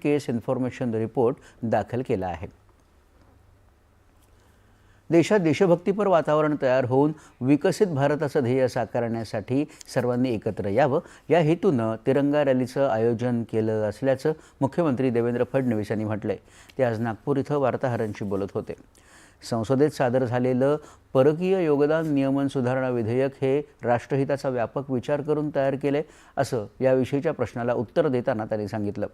केस information report दाखल केला आहे। देशात देशभक्तीपर वातावरण तयार होऊन विकसित भारताचं ध्येय साकारण्यासाठी सर्वांनी एकत्र यावं या हेतूनं तिरंगा रॅलीचं आयोजन केलं असल्याचं मुख्यमंत्री देवेंद्र फडणवीस यांनी म्हटलंय। ते आज नागपूर इथं वार्ताहरांशी बोलत होते। संसदेत सादर झालेलं परकीय योगदान नियमन सुधारणा विधेयक हे राष्ट्रहिताचा व्यापक विचार करून तयार केले असं याविषयीच्या प्रश्नाला उत्तर देताना त्यांनी सांगितलं।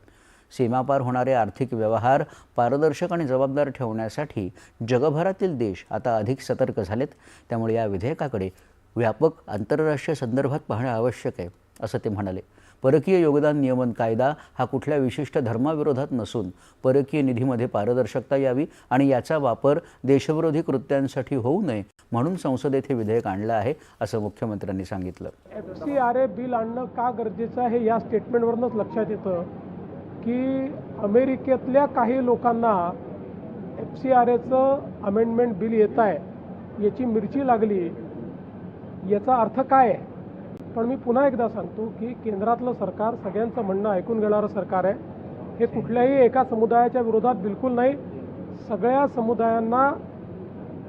सीमापार होणारे आर्थिक व्यवहार पारदर्शक आणि जबाबदार ठेवण्यासाठी जगभरातील देश आता अधिक सतर्क झालेत। त्यामुळे या विधेयकाकडे व्यापक आंतरराष्ट्रीय संदर्भात पाहणे आवश्यक आहे असं ते म्हणाले। परकीय योगदान नियमन कायदा हा कुठल्या विशिष्ट धर्माविरोधात नसून परकीय निधीमध्ये पारदर्शकता यावी आणि याचा वापर देशविरोधी कृत्यांसाठी होऊ नये म्हणून संसदेत हे विधेयक आणलं आहे असं मुख्यमंत्र्यांनी सांगितलं। FCRA बिल आणणं का गरजेचं आहे या स्टेटमेंटवरूनच लक्षात येतं की अमेरिकेतल्या काही लोकांना FCRAचं अमेंडमेंट बिल येत आहे याची मिरची लागली। याचा अर्थ काय आहे? पण मी पुन्हा एकदा सांगतो की केंद्रातलं सरकार सगळ्यांचं म्हणणं ऐकून घेणारं सरकार आहे। हे कुठल्याही एका समुदायाच्या विरोधात बिलकुल नाही। सगळ्या समुदायांना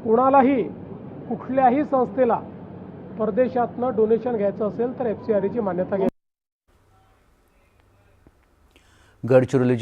कोणालाही कुठल्याही संस्थेला परदेशातनं डोनेशन घ्यायचं असेल तर FCRAची मान्यता घ्यायची। गडचिरोली